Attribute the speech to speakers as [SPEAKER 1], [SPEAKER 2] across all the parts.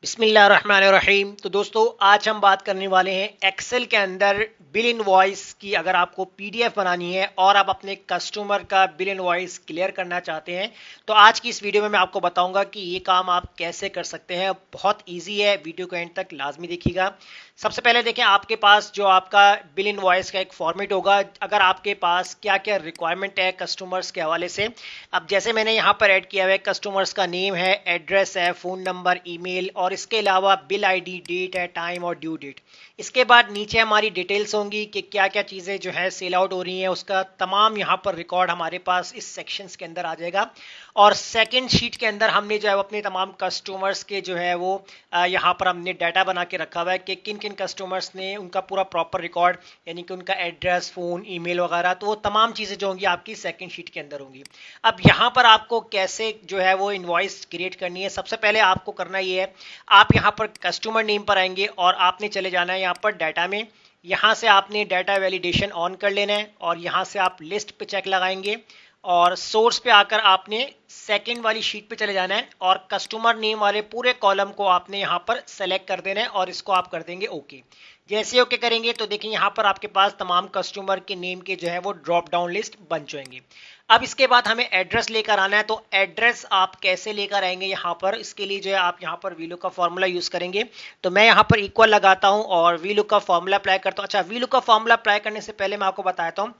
[SPEAKER 1] बिस्मिल्लाहिर्रहमानिर्रहीम। तो दोस्तों आज हम बात करने वाले हैं एक्सेल के अंदर बिल इनवॉइस की। अगर आपको पीडीएफ बनानी है और आप अपने कस्टमर का बिल इनवॉइस क्लियर करना चाहते हैं तो आज की इस वीडियो में मैं आपको बताऊंगा कि ये काम आप कैसे कर सकते हैं। बहुत इजी है, वीडियो को एंड तक लाजमी देखिएगा। सबसे पहले देखें, आपके पास जो आपका बिल इनवॉइस का एक फॉर्मेट होगा, अगर आपके पास क्या क्या रिक्वायरमेंट है कस्टमर्स के हवाले से। अब जैसे मैंने यहाँ पर ऐड किया हुआ है, कस्टमर्स का नेम है, एड्रेस है, फ़ोन नंबर, ईमेल, और इसके अलावा बिल आईडी, डेट है, टाइम और ड्यू डेट। इसके बाद नीचे हमारी डिटेल्स होंगी कि क्या क्या चीज़ें जो है सेल आउट हो रही हैं, उसका तमाम यहाँ पर रिकॉर्ड हमारे पास इस सेक्शंस के अंदर आ जाएगा। और सेकंड शीट के अंदर हमने जो है अपने तमाम कस्टमर्स के जो है वो यहाँ पर हमने डाटा बना के रखा हुआ है कि किन किन कस्टमर्स ने उनका पूरा प्रॉपर रिकॉर्ड, यानी कि उनका एड्रेस, फ़ोन, ईमेल वगैरह, तो वो तमाम चीज़ें जो होंगी आपकी सेकंड शीट के अंदर होंगी। अब यहाँ पर आपको कैसे जो है वो इनवॉइस क्रिएट करनी है, सबसे पहले आपको करना ये है, आप यहाँ पर कस्टमर नेम पर आएंगे और आपने चले जाना है यहाँ पर डाटा में। यहाँ से आपने डाटा वैलिडेशन ऑन कर लेना है और यहाँ से आप लिस्ट पे चेक लगाएंगे और सोर्स पे आकर आपने सेकंड वाली शीट पे चले जाना है और कस्टमर नेम वाले पूरे कॉलम को आपने यहाँ पर सेलेक्ट कर देना है और इसको आप कर देंगे ओके। जैसे ओके करेंगे तो देखिए यहाँ पर आपके पास तमाम कस्टमर के नेम के जो है वो ड्रॉप डाउन लिस्ट बन जाएंगे। अब इसके बाद हमें एड्रेस लेकर आना है, तो एड्रेस आप कैसे लेकर आएंगे यहाँ पर, इसके लिए जो है आप यहाँ पर वीलुक का फॉर्मूला यूज करेंगे। तो मैं यहाँ पर इक्वल लगाता हूँ और वीलुक का फॉर्मूला अप्लाई करता हूँ। अच्छा, वीलुक का फॉर्मूला अप्लाई करने से पहले मैं आपको बताता हूँ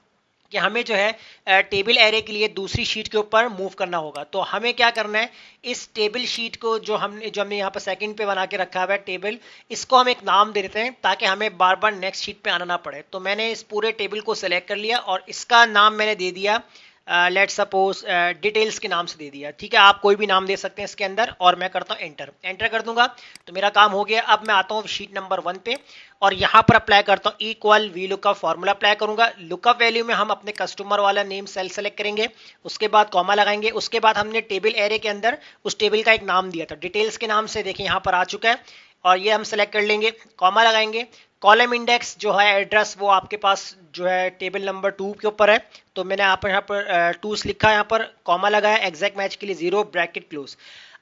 [SPEAKER 1] कि हमें जो है टेबल एरे के लिए दूसरी शीट के ऊपर मूव करना होगा। तो हमें क्या करना है, इस टेबल शीट को जो हमने यहाँ पर सेकंड पे बना के रखा हुआ है टेबल, इसको हम एक नाम दे देते हैं ताकि हमें बार बार नेक्स्ट शीट पे आना ना पड़े। तो मैंने इस पूरे टेबल को सिलेक्ट कर लिया और इसका नाम मैंने दे दिया लेट सपोज डिटेल्स के नाम से दे दिया। ठीक है, आप कोई भी नाम दे सकते हैं इसके अंदर और मैं करता हूँ एंटर। एंटर कर दूंगा तो मेरा काम हो गया। अब मैं आता हूँ शीट नंबर 1 पे और यहाँ पर अप्लाई करता हूँ equal V lookup formula apply करूंगा। लुकअप वैल्यू में हम अपने कस्टमर वाला नेम सेल सेलेक्ट करेंगे, उसके बाद कॉमा लगाएंगे, उसके बाद हमने टेबल एरे के अंदर उस टेबल का एक नाम दिया था डिटेल्स के नाम से, देखिए यहाँ पर आ चुका है और ये हम सेलेक्ट कर लेंगे, कॉमा लगाएंगे। कॉलम इंडेक्स जो है एड्रेस वो आपके पास जो है टेबल नंबर 2 के ऊपर है, तो मैंने यहाँ पर 2 लिखा है, यहाँ पर कॉमा लगाया, एग्जैक्ट मैच के लिए 0 ब्रैकेट क्लोज।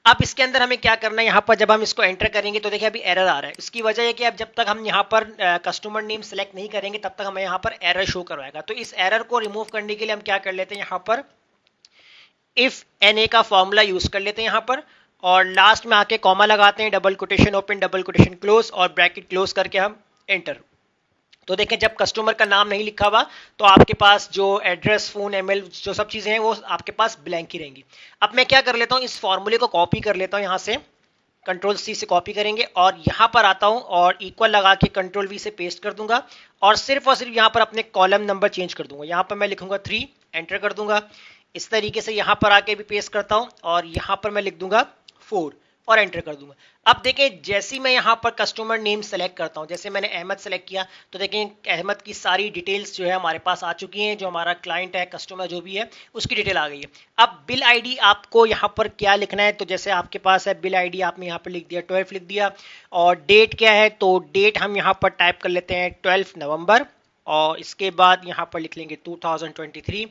[SPEAKER 1] अब इसके अंदर हमें क्या करना है, यहाँ पर जब हम इसको एंटर करेंगे तो देखिए अभी एरर आ रहा है। इसकी वजह है कि अब जब तक हम यहाँ पर कस्टमर नेम सेलेक्ट नहीं करेंगे तब तक हमें यहाँ पर एरर शो करवाएगा। तो इस एरर को रिमूव करने के लिए हम क्या कर लेते हैं, यहाँ पर इफ एन ए का फॉर्मूला यूज कर लेते हैं यहाँ पर और लास्ट में आके कॉमा लगाते हैं, double quotation open, double quotation close और ब्रैकेट क्लोज करके हम एंटर। तो देखें जब कस्टमर का नाम नहीं लिखा हुआ तो आपके पास जो एड्रेस, फोन, ईमेल, जो सब चीजें हैं वो आपके पास ब्लैंक ही रहेंगी। अब मैं क्या कर लेता हूं, इस फॉर्मूले को कॉपी कर लेता हूं, यहां से कंट्रोल सी से कॉपी करेंगे और यहां पर आता हूं और इक्वल लगा के कंट्रोल वी से पेस्ट कर दूंगा और सिर्फ यहां पर अपने कॉलम नंबर चेंज कर दूंगा। यहां पर मैं लिखूंगा 3, एंटर कर दूंगा। इस तरीके से यहां पर आके भी पेस्ट करता हूं और यहां पर मैं लिख दूंगा 4 और एंटर कर दूंगा। अब देखें जैसे ही मैं यहाँ पर कस्टमर नेम सेलेक्ट करता हूँ, जैसे मैंने अहमद सेलेक्ट किया तो देखें अहमद की सारी डिटेल्स जो है हमारे पास आ चुकी हैं, जो हमारा क्लाइंट है, कस्टमर जो भी है उसकी डिटेल आ गई है। अब बिल आईडी आपको यहाँ पर क्या लिखना है, तो जैसे आपके पास है बिल आईडी, आपने यहाँ पर लिख दिया 12 लिख दिया और डेट क्या है, तो डेट हम यहाँ पर टाइप कर लेते हैं 12 नवंबर और इसके बाद यहाँ पर लिख लेंगे 2023।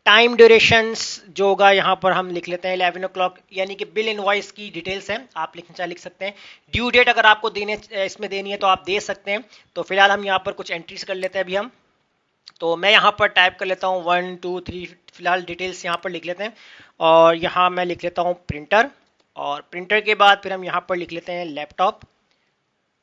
[SPEAKER 1] टाइम ड्यूरेशंस जो होगा यहाँ पर हम लिख लेते हैं 11 o'clock, यानी कि बिल इनवॉइस की डिटेल्स हैं, आप लिखना चाहे लिख सकते हैं। ड्यू डेट अगर आपको देने इसमें देनी है तो आप दे सकते हैं। तो फिलहाल हम यहाँ पर कुछ एंट्रीज कर लेते हैं अभी हम। तो मैं यहाँ पर टाइप कर लेता हूँ 1 2 3, फिलहाल डिटेल्स यहाँ पर लिख लेते हैं और यहाँ मैं लिख लेता हूँ प्रिंटर और प्रिंटर के बाद फिर हम यहाँ पर लिख लेते हैं लैपटॉप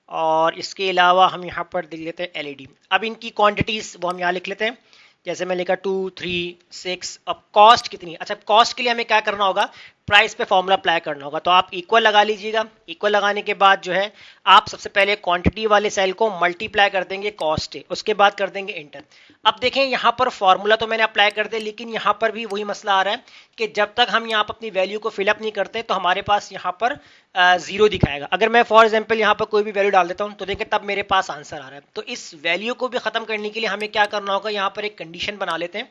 [SPEAKER 1] और इसके अलावा हम यहाँ पर लिख लेते हैं एलईडी। अब इनकी क्वांटिटीज वो हम यहाँ लिख लेते हैं, जैसे मैं लिखा 2 3 6। अब कॉस्ट कितनी, अच्छा कॉस्ट के लिए हमें क्या करना होगा, प्राइस पे फॉर्मूला अप्लाई करना होगा। तो आप इक्वल लगा लीजिएगा, इक्वल लगाने के बाद जो है आप सबसे पहले क्वांटिटी वाले सेल को मल्टीप्लाई कर देंगे कॉस्ट से, उसके बाद कर देंगे इंटर। अब देखें यहाँ पर फॉर्मूला तो मैंने अप्लाई कर दिया, लेकिन यहाँ पर भी वही मसला आ रहा है कि जब तक हम यहाँ पर अपनी वैल्यू को फिलअप नहीं करते तो हमारे पास यहाँ पर 0 दिखाएगा। अगर मैं फॉर एग्जाम्पल यहाँ पर कोई भी वैल्यू डाल देता हूँ तो देखें तब मेरे पास आंसर आ रहा है। तो इस वैल्यू को भी खत्म करने के लिए हमें क्या करना होगा, यहाँ पर एक कंडीशन बना लेते हैं।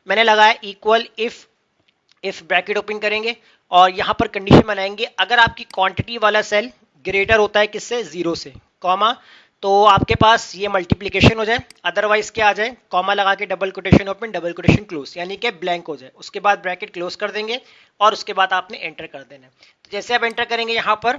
[SPEAKER 1] मैंने लगाया इक्वल इफ ब्रैकेट ओपन करेंगे और यहाँ पर कंडीशन बनाएंगे, अगर आपकी क्वांटिटी वाला सेल ग्रेटर होता है किससे, 0 से, कॉमा, तो आपके पास ये मल्टीप्लिकेशन हो जाए, अदरवाइज क्या आ जाए, कॉमा लगा के double quotation open, double quotation close, यानी कि ब्लैंक हो जाए। उसके बाद ब्रैकेट क्लोज कर देंगे और उसके बाद आपने एंटर कर देना है। तो जैसे आप एंटर करेंगे यहाँ पर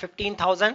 [SPEAKER 1] 15,000,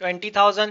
[SPEAKER 1] 20,000,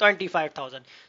[SPEAKER 1] 25,000.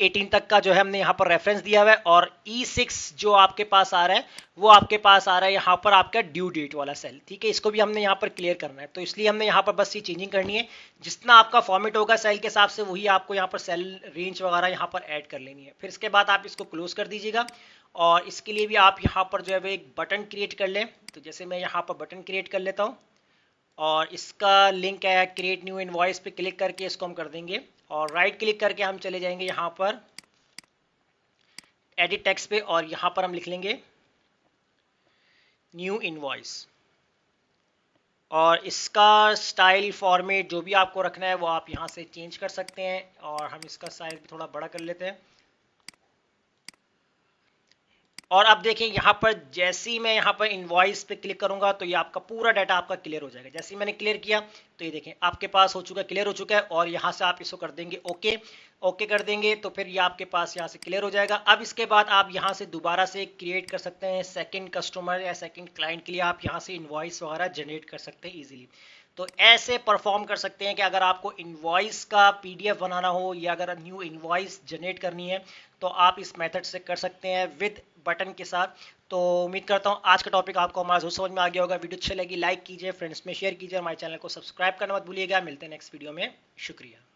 [SPEAKER 1] 18 तक का जो है हमने यहाँ पर रेफरेंस दिया हुआ है, और E6 जो आपके पास आ रहा है वो आपके पास आ रहा है यहाँ पर आपका ड्यू डेट वाला सेल, ठीक है। इसको भी हमने यहाँ पर क्लियर करना है, तो इसलिए हमने यहाँ पर बस ये चेंजिंग करनी है। जितना आपका फॉर्मेट होगा सेल के हिसाब से वही आपको यहाँ पर सेल रेंज वगैरह यहाँ पर ऐड कर लेनी है। फिर इसके बाद आप इसको क्लोज कर दीजिएगा, और इसके लिए भी आप यहाँ पर जो है वो एक बटन क्रिएट कर लें। तो जैसे मैं यहाँ पर बटन क्रिएट कर लेता हूँ, और इसका लिंक है क्रिएट न्यू इनवॉइस पे क्लिक करके इसको हम कर देंगे, और राइट क्लिक करके हम चले जाएंगे यहाँ पर एडिट टेक्स्ट पे, और यहाँ पर हम लिख लेंगे न्यू इनवॉइस। और इसका स्टाइल फॉर्मेट जो भी आपको रखना है वो आप यहाँ से चेंज कर सकते हैं, और हम इसका साइज भी थोड़ा बड़ा कर लेते हैं। और अब देखें यहाँ पर जैसे ही मैं यहाँ पर इनवॉइस पे क्लिक करूंगा तो ये आपका पूरा डाटा आपका क्लियर हो जाएगा। जैसे ही मैंने क्लियर किया तो ये देखें आपके पास हो चुका है, क्लियर हो चुका है, और यहाँ से आप इसको कर देंगे ओके। ओके कर देंगे तो फिर ये आपके पास यहाँ से क्लियर हो जाएगा। अब इसके बाद आप यहाँ से दोबारा से क्रिएट कर सकते हैं सेकंड कस्टमर या सेकंड क्लाइंट के लिए, आप यहाँ से इनवॉइस वगैरह जनरेट कर सकते हैं इजीली। तो ऐसे परफॉर्म कर सकते हैं कि अगर आपको इनवॉइस का पीडीएफ बनाना हो या अगर न्यू इनवॉइस जनरेट करनी है तो आप इस मेथड से कर सकते हैं विद बटन के साथ। तो उम्मीद करता हूँ आज का टॉपिक आपको हमारा जरूर समझ में आ गया होगा। वीडियो अच्छी लगी लाइक कीजिए, फ्रेंड्स में शेयर कीजिए, हमारे चैनल को सब्सक्राइब करना मत भूलिएगा। मिलते हैं नेक्स्ट वीडियो में, शुक्रिया।